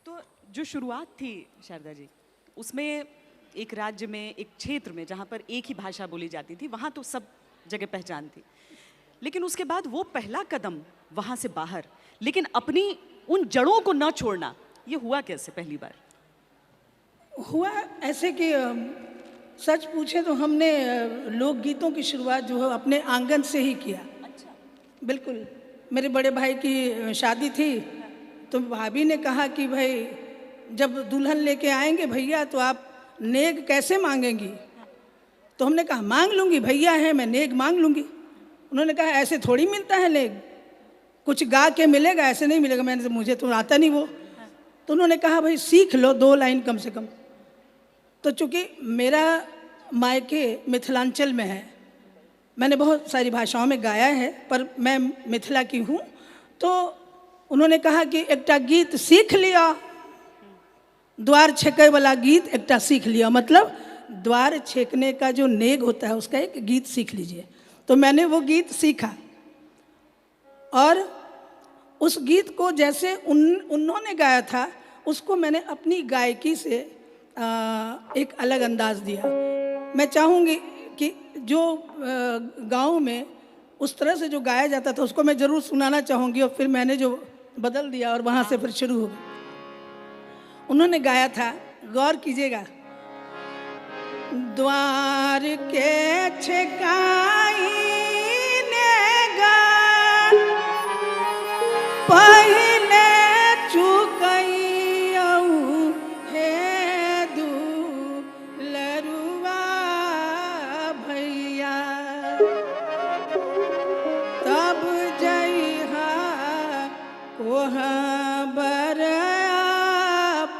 तो जो शुरुआत थी शारदा जी, उसमें एक राज्य में, एक क्षेत्र में जहाँ पर एक ही भाषा बोली जाती थी, वहाँ तो सब जगह पहचान थी। लेकिन उसके बाद वो पहला कदम वहाँ से बाहर, लेकिन अपनी उन जड़ों को न छोड़ना, ये हुआ कैसे पहली बार? हुआ ऐसे कि सच पूछे तो हमने लोकगीतों की शुरुआत जो है अपने आंगन से ही किया। अच्छा। बिल्कुल। मेरे बड़े भाई की शादी थी तो भाभी ने कहा कि भाई जब दुल्हन लेके आएंगे भैया तो आप नेग कैसे मांगेंगी? तो हमने कहा मांग लूँगी, भैया है मैं नेग मांग लूँगी। उन्होंने कहा ऐसे थोड़ी मिलता है नेग, कुछ गा के मिलेगा, ऐसे नहीं मिलेगा। मैंने तो मुझे तो आता नहीं वो। तो उन्होंने कहा भाई सीख लो 2 लाइन कम से कम। तो चूँकि मेरा मायके मिथिलांचल में है, मैंने बहुत सारी भाषाओं में गाया है पर मैं मिथिला की हूँ, तो उन्होंने कहा कि एकटा गीत सीख लिया, द्वार छेके वाला गीत एकटा सीख लिया, मतलब द्वार छेकने का जो नेग होता है उसका एक गीत सीख लीजिए। तो मैंने वो गीत सीखा और उस गीत को जैसे उन्होंने गाया था उसको मैंने अपनी गायकी से एक अलग अंदाज दिया। मैं चाहूँगी कि जो गांव में उस तरह से जो गाया जाता था उसको मैं ज़रूर सुनाना चाहूँगी, और फिर मैंने जो बदल दिया और वहाँ से फिर शुरू हो गया। उन्होंने गाया था, गौर कीजिएगा। द्वार के छेकाई नेगा पहले चुकैऊ हे दुलरुआ भैया, तब जइहा ओहाँ बरया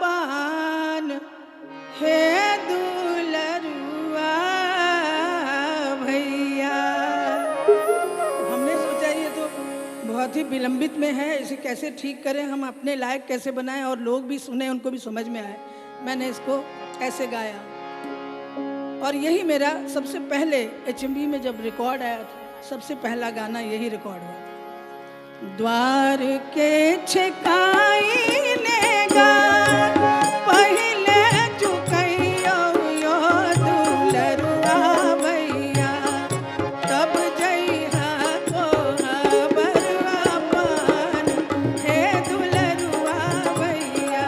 पान हे दुलरुआ भैया। हमने सोचा ये तो बहुत ही विलंबित में है, इसे कैसे ठीक करें, हम अपने लायक कैसे बनाएं और लोग भी सुने, उनको भी समझ में आए। मैंने इसको ऐसे गाया और यही मेरा सबसे पहले HMV में जब रिकॉर्ड आया था, सबसे पहला गाना यही रिकॉर्ड हुआ था। द्वार के छेकाई नेगा पहले चुकैयो यो दुलरुआ भैया, तब जइहा ओहा बरवा पान हे दुलरुआ भैया,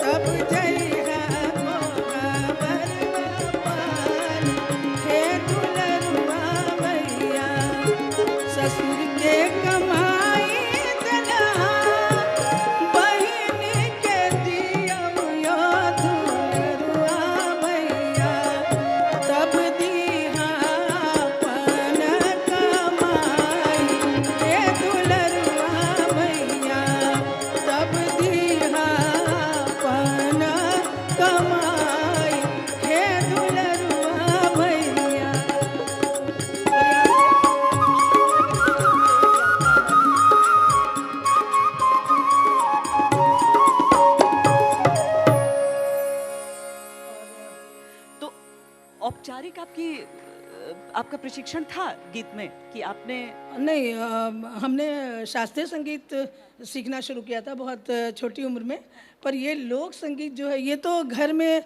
तब जइहा ओहा बरवा पान हे दुलरुआ भैया। ससुर के कमाई दला बहिन के दियौ यो दुलरुआ भैया, तब दीहा अपन कमाई हे दुलरुआ भैया, तब दीहा अपन कमाई हे दुलरुआ भैया। तो औपचारिक आपका प्रशिक्षण था गीत में कि आपने? नहीं, हमने शास्त्रीय संगीत सीखना शुरू किया था बहुत छोटी उम्र में, पर ये लोक संगीत जो है ये तो घर में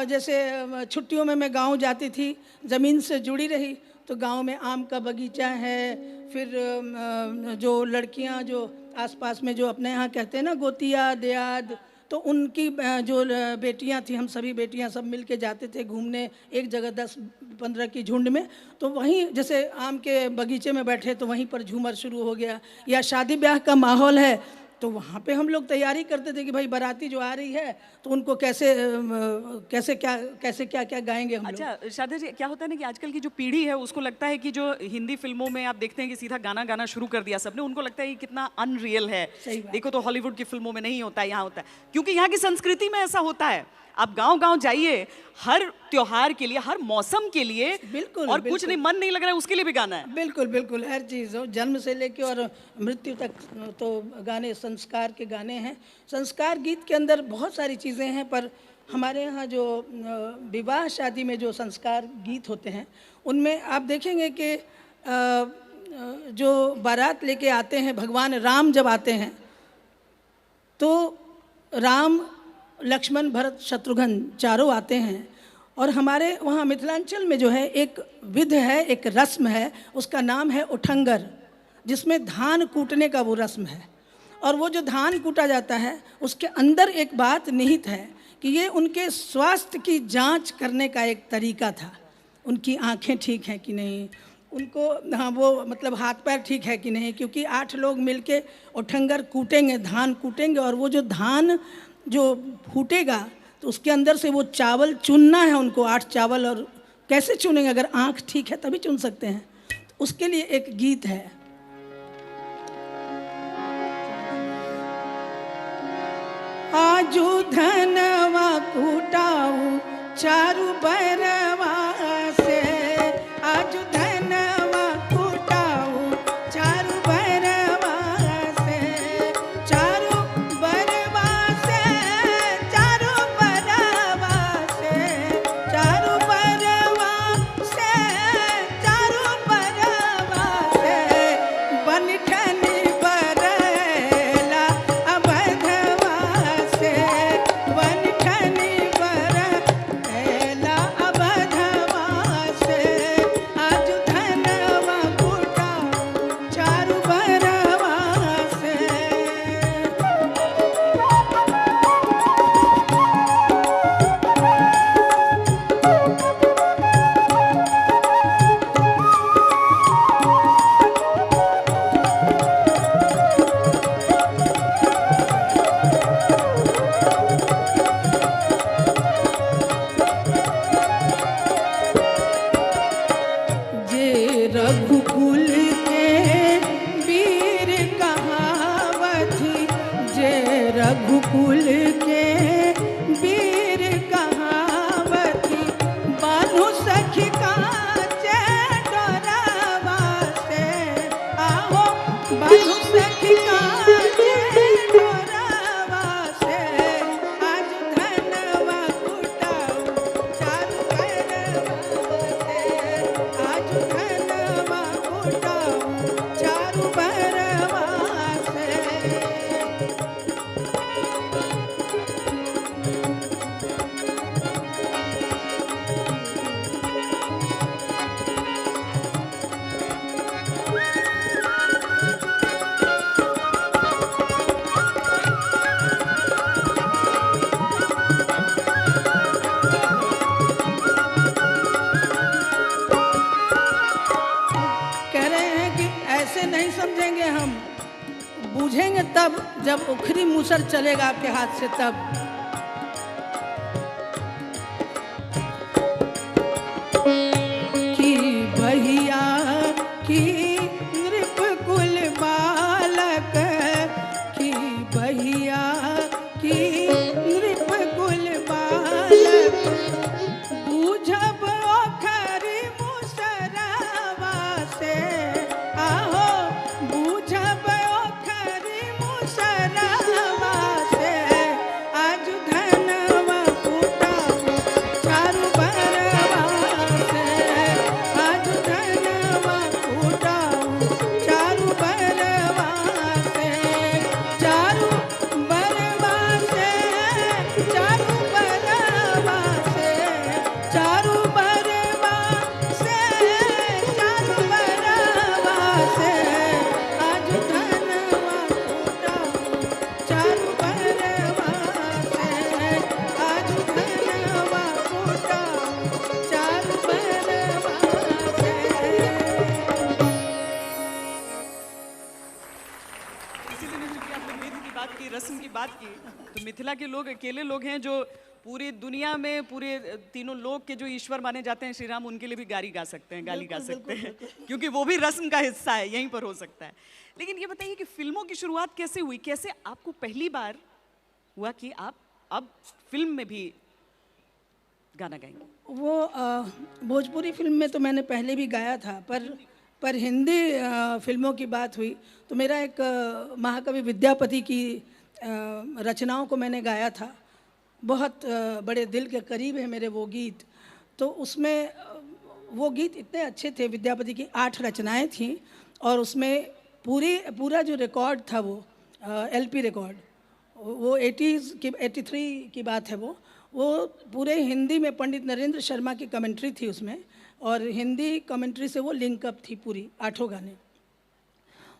जैसे छुट्टियों में मैं गांव जाती थी, ज़मीन से जुड़ी रही, तो गांव में आम का बगीचा है, फिर जो लड़कियां जो आसपास में जो अपने यहाँ कहते हैं ना गोतिया देयाद, तो उनकी जो बेटियां थी, हम सभी बेटियां सब मिल के जाते थे घूमने एक जगह 10-15 की झुंड में। तो वहीं जैसे आम के बगीचे में बैठे तो वहीं पर झूमर शुरू हो गया, या शादी ब्याह का माहौल है तो वहाँ पे हम लोग तैयारी करते थे कि भाई बाराती जो आ रही है तो उनको कैसे क्या क्या गाएंगे हम लोग। अच्छा शारदा जी, क्या होता है ना कि आजकल की जो पीढ़ी है उसको लगता है कि जो हिंदी फिल्मों में आप देखते हैं कि सीधा गाना गाना शुरू कर दिया सबने, उनको लगता है कि कितना अनरियल है। सही बात। देखो तो हॉलीवुड की फिल्मों में नहीं होता है, यहाँ होता है, क्योंकि यहाँ की संस्कृति में ऐसा होता है। आप गांव गांव जाइए, हर त्योहार के लिए, हर मौसम के लिए, बिल्कुल, और कुछ बिल्कुल। नहीं, मन नहीं लग रहा है उसके लिए भी गाना है। बिल्कुल बिल्कुल, हर चीज़ हो, जन्म से लेके और मृत्यु तक तो गाने संस्कार के गाने हैं। संस्कार गीत के अंदर बहुत सारी चीज़ें हैं, पर हमारे यहाँ जो विवाह शादी में जो संस्कार गीत होते हैं उनमें आप देखेंगे कि जो बारात लेके आते हैं, भगवान राम जब आते हैं तो राम लक्ष्मण भरत शत्रुघ्न चारों आते हैं। और हमारे वहाँ मिथिलांचल में जो है एक विध है, एक रस्म है, उसका नाम है उठंगर, जिसमें धान कूटने का वो रस्म है। और वो जो धान कूटा जाता है उसके अंदर एक बात निहित है कि ये उनके स्वास्थ्य की जांच करने का एक तरीका था। उनकी आंखें ठीक हैं कि नहीं, उनको हाँ वो मतलब हाथ पैर ठीक है कि नहीं, क्योंकि 8 लोग मिलके उठंगर कूटेंगे, धान कूटेंगे, और वो जो धान जो फूटेगा तो उसके अंदर से वो चावल चुनना है उनको, 8 चावल। और कैसे चुनेंगे, अगर आँख ठीक है तभी चुन सकते हैं। तो उसके लिए एक गीत है। आजू धनवा कूटाऊ चारू बरवा से, आजू धनवा कूटाऊ चारू बरवा से, चारू बरवा से, चारू बरवा से, चारू बरवा से, चारू बरवा से, बनठनी बरेला अबधवा से, बनठनी बरेला अबधवा से, आज धनवा कूटाऊ चारू बरवा से। जे रघुकुल के वीर कहावथी, जे रघुकुल के वीर कहावथी, बानु सखी काचे डोरवा से, आहो बानु सखी काचे डोरवा से, आज धनवा कूटाऊ चारू बरवा से, आज धनवा कूटाऊ चारू बरवा से। कह रहे हैं कि ऐसे नहीं समझेंगे हम, बूझेंगे तब जब उखरी मूसर चलेगा आपके हाथ से तब। कि भैया की नृप कुल बालक, कि भैया की नृप कुल बालक, बूझब ओखरी मुसरवा से, आहो बूझब ओखरी मुसरवा से, आज धनवा कूटाऊ चारू बरवा से, आज धनवा कूटाऊ चारू बरवा से, चारू बरवा से, चारू बरवा से, चारू बरवा से, चारू बरवा से, आज धनवा कूटाऊ चारू बरवा से, आज धनवा कूटाऊ चारू बरवा से। इसी तरह चूंकि आपने विधि की बात की, रस्म की बात की, तो मिथिला के लोग अकेले लोग हैं जो पूरी दुनिया में पूरे तीनों लोग के जो ईश्वर माने जाते हैं श्री राम, उनके लिए भी गाली गा सकते हैं, गाली गा सकते हैं, क्योंकि वो भी रस्म का हिस्सा है, यहीं पर हो सकता है। लेकिन ये बताइए कि फिल्मों की शुरुआत कैसे हुई, कैसे आपको पहली बार हुआ कि आप अब फिल्म में भी गाना गाएंगे? वो भोजपुरी फिल्म में तो मैंने पहले भी गाया था, पर हिंदी फिल्मों की बात हुई तो मेरा एक महाकवि विद्यापति की रचनाओं को मैंने गाया था। बहुत बड़े दिल के करीब है मेरे वो गीत। तो उसमें वो गीत इतने अच्छे थे, विद्यापति की 8 रचनाएं थीं और उसमें पूरा जो रिकॉर्ड था वो एलपी रिकॉर्ड, वो 80s की 83 की बात है वो पूरे हिंदी में पंडित नरेंद्र शर्मा की कमेंट्री थी उसमें, और हिंदी कमेंट्री से वो लिंकअप थी पूरी 8 गाने।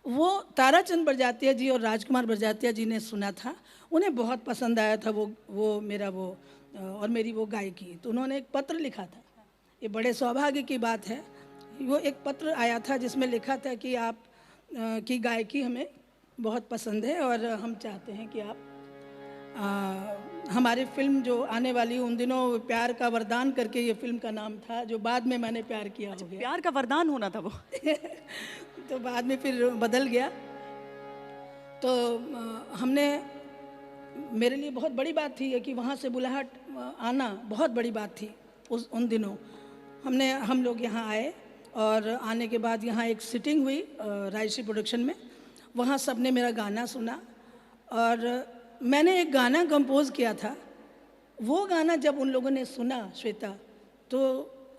वो ताराचंद बरजातिया जी और राजकुमार बरजातिया जी ने सुना था, उन्हें बहुत पसंद आया था वो मेरा वो और मेरी वो गायकी। तो उन्होंने एक पत्र लिखा था, ये बड़े सौभाग्य की बात है। वो एक पत्र आया था जिसमें लिखा था कि आप की गायकी हमें बहुत पसंद है और हम चाहते हैं कि आप हमारी फिल्म जो आने वाली, उन दिनों प्यार का वरदान करके ये फिल्म का नाम था, जो बाद में मैंने प्यार किया हो गया। प्यार का वरदान होना था वो। तो बाद में फिर बदल गया। तो हमने, मेरे लिए बहुत बड़ी बात थी कि वहाँ से बुलाहट आना बहुत बड़ी बात थी उन दिनों। हम लोग यहाँ आए और आने के बाद यहाँ एक सिटिंग हुई राजश्री प्रोडक्शन में। वहाँ सब ने मेरा गाना सुना और मैंने एक गाना कंपोज किया था। वो गाना जब उन लोगों ने सुना, श्वेता, तो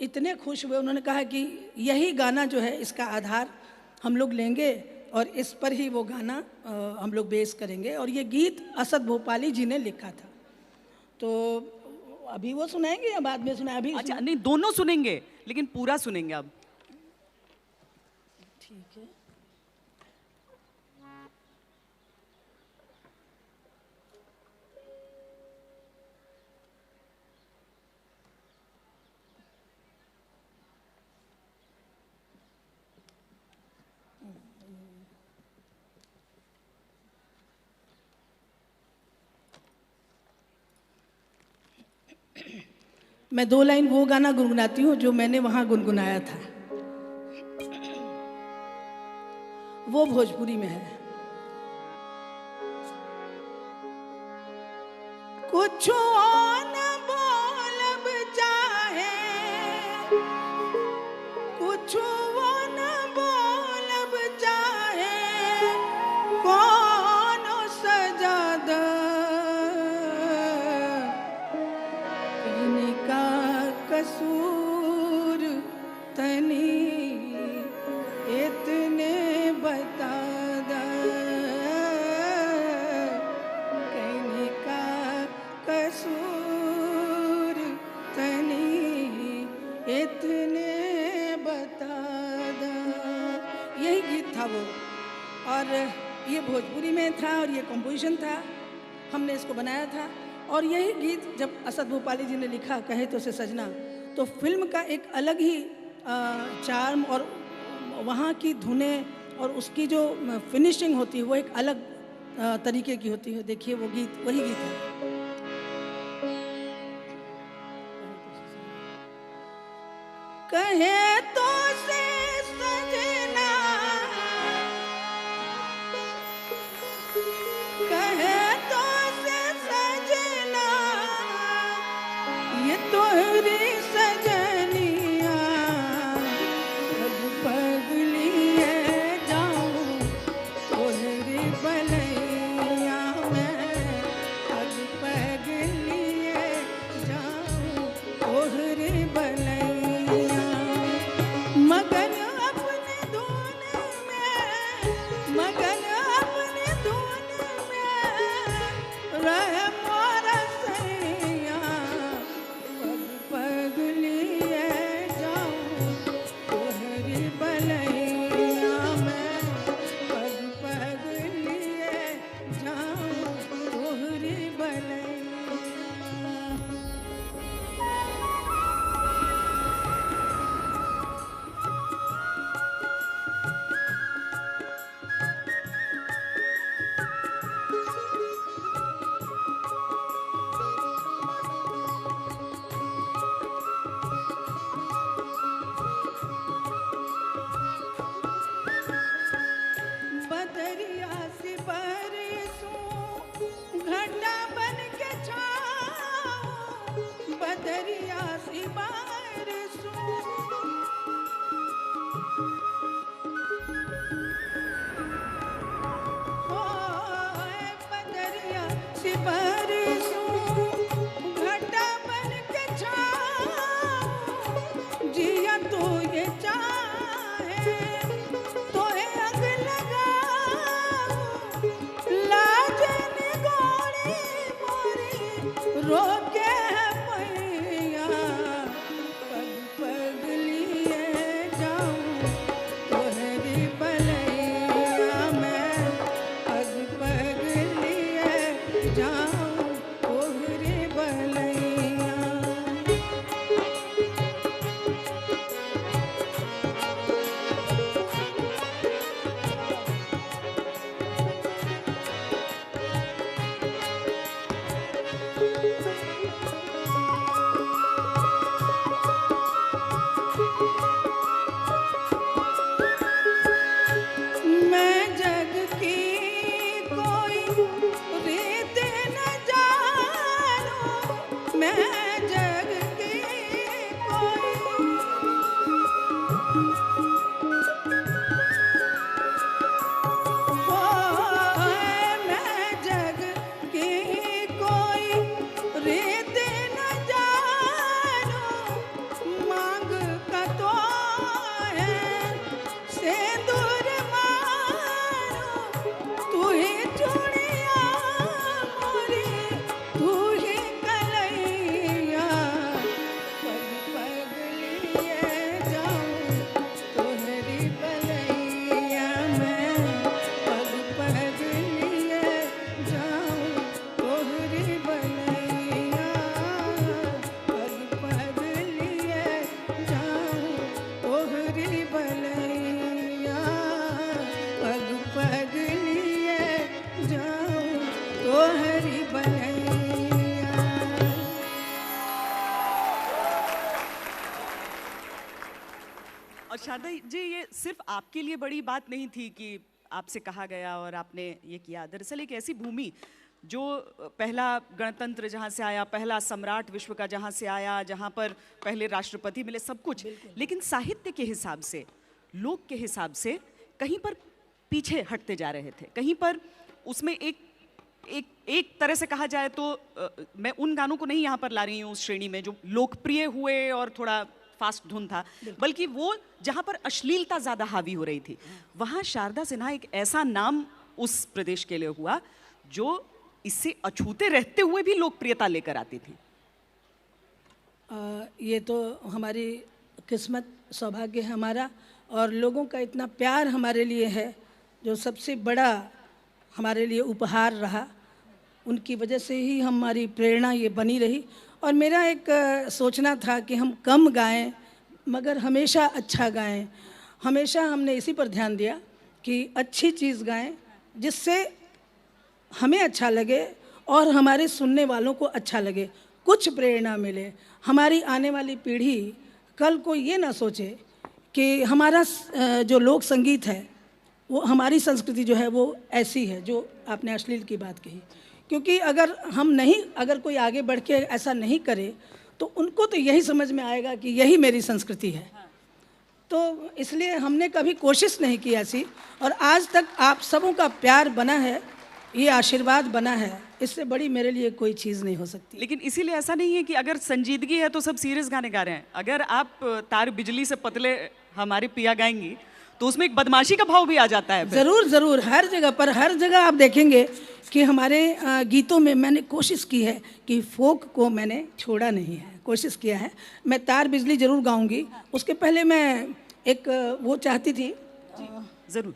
इतने खुश हुए। उन्होंने कहा कि यही गाना जो है इसका आधार हम लोग लेंगे और इस पर ही वो गाना हम लोग बेस करेंगे। और ये गीत असद भोपाली जी ने लिखा था। तो अभी वो सुनाएंगे या बाद में सुनाए? अभी अच्छा, नहीं, दोनों सुनेंगे, लेकिन पूरा सुनेंगे अब। ठीक है। मैं 2 लाइन वो गाना गुनगुनाती हूँ जो मैंने वहाँ गुनगुनाया था। वो भोजपुरी में है। कुछ न बोलब चाहे, कुछ न बोलब चाहे, कौन सजाद इनका कसूर तनी इतने बता दा, इनका कसूर तनी इतने बता दा। यही गीत था वो, और ये भोजपुरी में था और ये कंपोजिशन था, हमने इसको बनाया था। और यही गीत जब असद भोपाली जी ने लिखा, कहे तो से सजना, तो फिल्म का एक अलग ही चार्म और वहाँ की धुनें और उसकी जो फिनिशिंग होती है वो एक अलग तरीके की होती है। देखिए वो गीत, वही गीत है। कहे तो से सजना, कहे तो से सजना, ये तोहरी सजनिया, पग पग लिए जाऊं तोहरी बलैया में, पग पग लिए जाऊं तोहरी बलैया। मगन अपने धुन में, मगन अपने धुन में रह मोरा सैया, पग पग लिए जाऊं तोहरी बलैया में, पग पग लिए जाऊं तोहरी बलैया। बदरिया से बरसूं घटा बन के छाऊं, बदरिया से बरसूं, ओए बदरिया से बरसूं घटा बन के छाऊं, जिया तो ये चाहे तोहे अग लगाऊं, लाज निगोड़ जाऊं तोहरे बलैया। मैं जग की कोई रीत न जानूं, मैं जग की कोई मैं जग की कोई रीत न जानूं, मांग का तो है सिंदूर मारो, तू ही चूड़िया मोरी, तू ही कलैया, पग पग लिए जाऊं तोहरी बलैया। मैं पग पग लिए जाऊं तोहरी बलैया, पग पग लिए जाऊं तोहरी बलैया, पग पग लिए जाऊं तोहरी बलैया। और शारदा जी, ये सिर्फ आपके लिए बड़ी बात नहीं थी कि आपसे कहा गया और आपने ये किया। दरअसल एक ऐसी भूमि जो पहला गणतंत्र जहाँ से आया, पहला सम्राट विश्व का जहाँ से आया, जहाँ पर पहले राष्ट्रपति मिले, सब कुछ, लेकिन साहित्य के हिसाब से, लोक के हिसाब से कहीं पर पीछे हटते जा रहे थे। कहीं पर उसमें एक तरह से कहा जाए तो मैं उन गानों को नहीं यहाँ पर ला रही हूँ उस श्रेणी में जो लोकप्रिय हुए और थोड़ा फास्ट धुन था, बल्कि वो जहाँ पर अश्लीलता ज़्यादा हावी हो रही थी, वहाँ शारदा सिन्हा एक ऐसा नाम उस प्रदेश के लिए हुआ जो इससे अछूते रहते हुए भी लोकप्रियता लेकर आती थी। ये तो हमारी किस्मत, सौभाग्य है हमारा, और लोगों का इतना प्यार हमारे लिए है जो सबसे बड़ा हमारे लिए उपहार रहा। उनकी वजह से ही हमारी प्रेरणा ये बनी रही। और मेरा एक सोचना था कि हम कम गाएं मगर हमेशा अच्छा गाएं। हमेशा हमने इसी पर ध्यान दिया कि अच्छी चीज़ गाएं जिससे हमें अच्छा लगे और हमारे सुनने वालों को अच्छा लगे, कुछ प्रेरणा मिले। हमारी आने वाली पीढ़ी कल को ये ना सोचे कि हमारा जो लोक संगीत है, वो हमारी संस्कृति जो है वो ऐसी है जो आपने अश्लील की बात कही। क्योंकि अगर कोई आगे बढ़ के ऐसा नहीं करे तो उनको तो यही समझ में आएगा कि यही मेरी संस्कृति है। तो इसलिए हमने कभी कोशिश नहीं की ऐसी, और आज तक आप सबों का प्यार बना है, ये आशीर्वाद बना है, इससे बड़ी मेरे लिए कोई चीज़ नहीं हो सकती। लेकिन इसीलिए ऐसा नहीं है कि अगर संजीदगी है तो सब सीरियस गाने गा रहे हैं। अगर आप तार बिजली से पतले हमारी पिया गाएंगी तो उसमें एक बदमाशी का भाव भी आ जाता है। ज़रूर ज़रूर, हर जगह आप देखेंगे कि हमारे गीतों में मैंने कोशिश की है कि फोक को मैंने छोड़ा नहीं है, कोशिश किया है। मैं तार बिजली ज़रूर गाऊंगी। उसके पहले मैं एक वो चाहती थी। ज़रूर।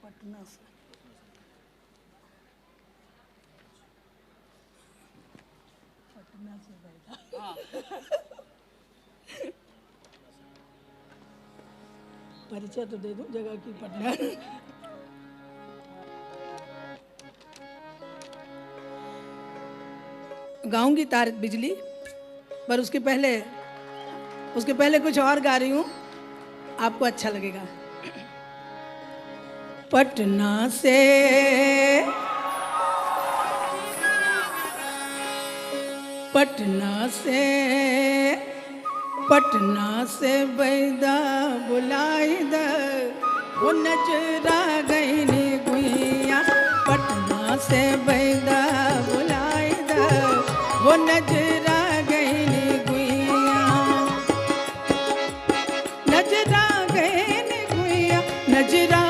पटना से परिचय तो दे दूं जगह की, पटना। गाऊंगी तार बिजली, पर उसके पहले कुछ और गा रही हूँ, आपको अच्छा लगेगा। पटना से बैदा बुलाई द वो नजरा गई नी गुइया। पटना से बैदा बुलाई द वो नजरा गई नी गुइया। नजरा गई नी गुइया, नजरा